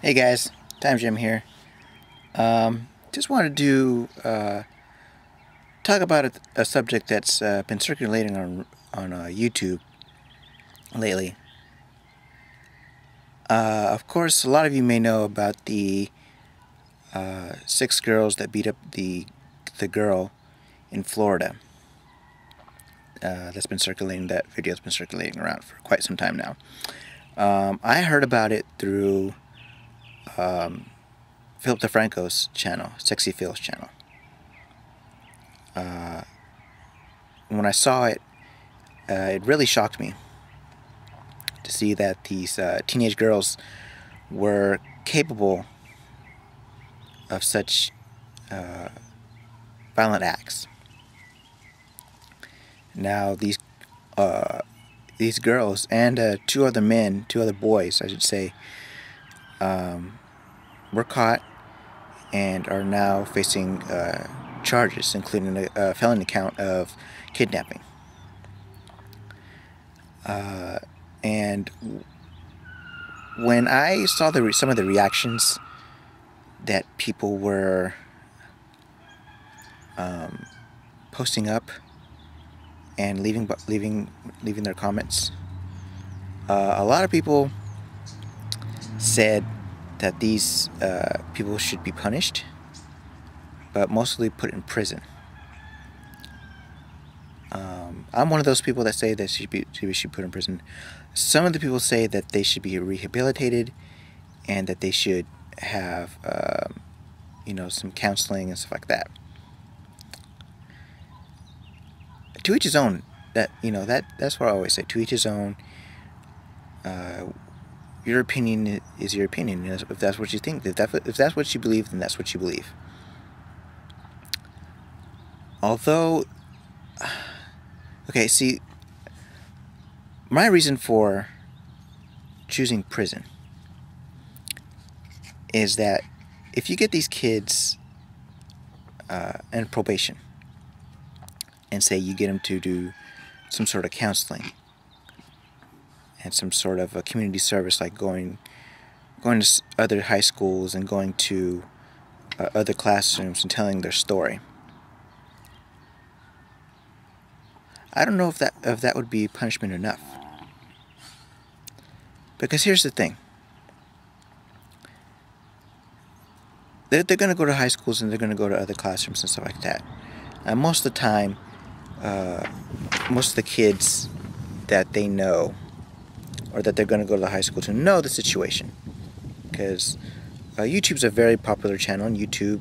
Hey guys, Time Jim here. Just wanted to talk about a subject that's been circulating on YouTube lately. Of course, a lot of you may know about the 6 girls that beat up the girl in Florida. That's been circulating. That video's been circulating around for quite some time now. I heard about it through Philip DeFranco's channel, Sexy Phil's channel. When I saw it, it really shocked me to see that these teenage girls were capable of such violent acts. Now these girls and two other boys, I should say, were caught and are now facing charges, including a felony count of kidnapping. And when I saw some of the reactions that people were posting up and leaving their comments, a lot of people said that these people should be punished, but mostly put in prison. I'm one of those people that say that she should put in prison. Some of the people say that they should be rehabilitated and that they should have some counseling and stuff like that. To each his own. That's what I always say. To each his own. Your opinion is your opinion. If that's what you think, if that's what you believe, then that's what you believe. Although, okay, see, my reason for choosing prison is that if you get these kids in probation and say you get them to do some sort of counseling and some sort of a community service, like going to other high schools and going to other classrooms and telling their story, I don't know if that would be punishment enough. Because here's the thing. They're going to go to high schools and they're going to go to other classrooms and stuff like that. And most of the time, most of the kids that they know or that they're going to go to the high school to know the situation. Because YouTube's a very popular channel, and YouTube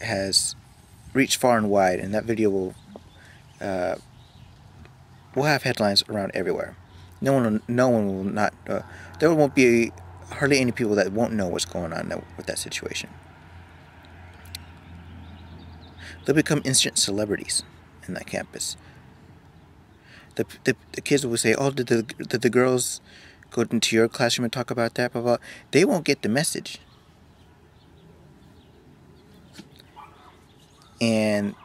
has reached far and wide, and that video will have headlines around everywhere. No one will not. There won't be hardly any people that won't know what's going on with that situation. They'll become instant celebrities in that campus. The kids will say, "Oh, did the girls go into your classroom and talk about that?" Blah blah. They won't get the message. And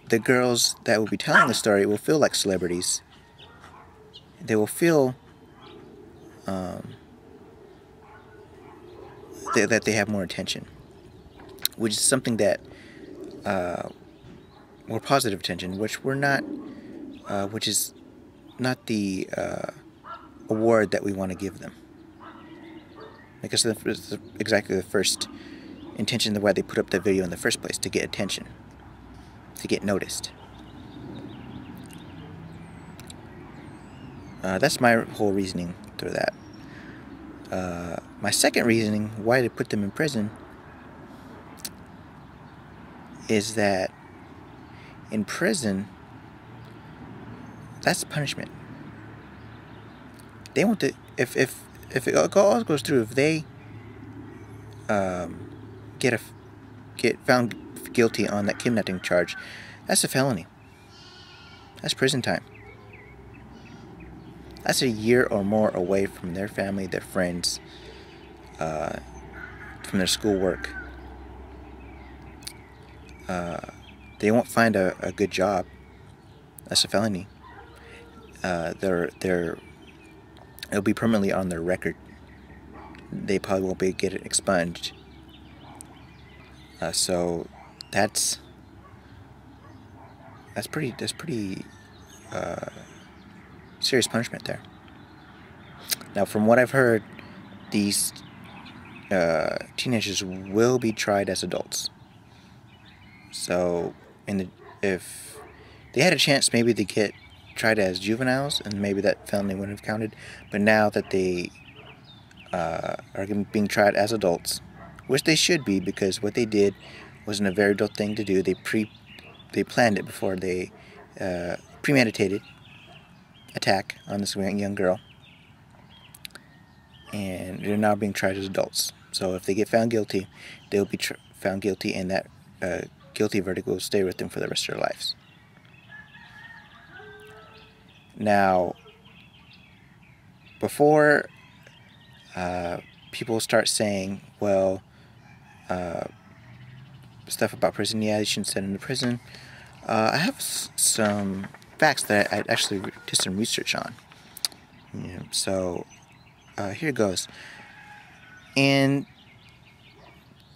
the girls that will be telling the story will feel like celebrities. They will feel that they have more attention, which is something that more positive attention, which is not the award that we want to give them. Because it's exactly the first intention of why they put up the video in the first place, to get attention, to get noticed. That's my whole reasoning through that. My second reasoning why to put them in prison is that in prison, that's punishment. They want to, if it all goes through, if they get found guilty on that kidnapping charge, that's a felony. That's prison time. That's a year or more away from their family, their friends, from their schoolwork. They won't find a good job. That's a felony. It'll be permanently on their record. they probably won't be able to get it expunged. So that's pretty serious punishment there. Now, from what I've heard, these teenagers will be tried as adults. So, if they had a chance, maybe to get tried as juveniles, and maybe that felony wouldn't have counted. But now that they are being tried as adults, which they should be, because what they did wasn't a very adult thing to do. They planned it before they premeditated attack on this young girl, and they're now being tried as adults. So if they get found guilty, they'll be found guilty, and that guilty verdict will stay with them for the rest of their lives. Now, before people start saying, well, stuff about prison, yeah, they shouldn't send them to prison, I have some facts that I actually did some research on. So here goes. In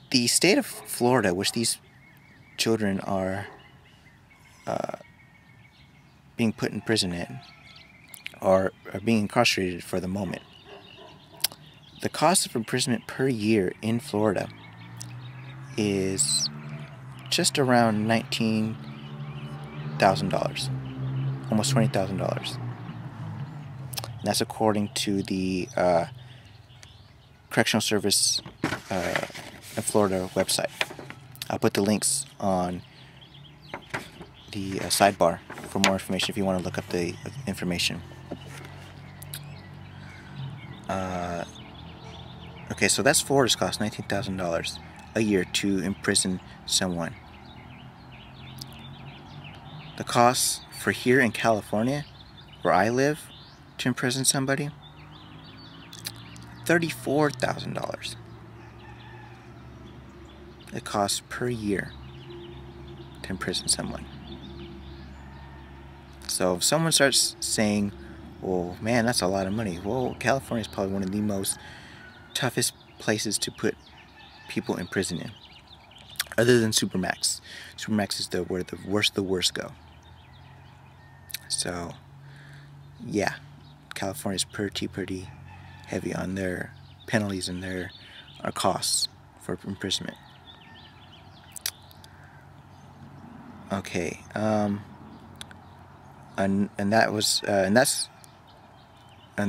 the state of Florida, which these children are being put in prison in, or are being incarcerated for the moment, the cost of imprisonment per year in Florida is just around $19,000, almost $20,000. That's according to the Correctional Service in Florida website. I'll put the links on the sidebar for more information if you want to look up the information. Okay, so that's Florida's cost, $19,000 a year to imprison someone. The cost for here in California, where I live, to imprison somebody, $34,000. It costs per year to imprison someone. So if someone starts saying, well, man, that's a lot of money. Well, California is probably one of the most toughest places to put people in prison in, other than Supermax. Supermax is where the worst go. So, yeah, California's pretty heavy on their penalties and their costs for imprisonment. Okay, and that was and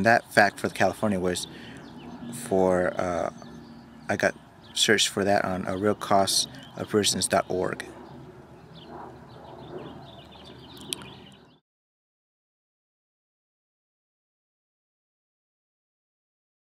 that fact for California was for I got searched for that on realcostofprisons.org.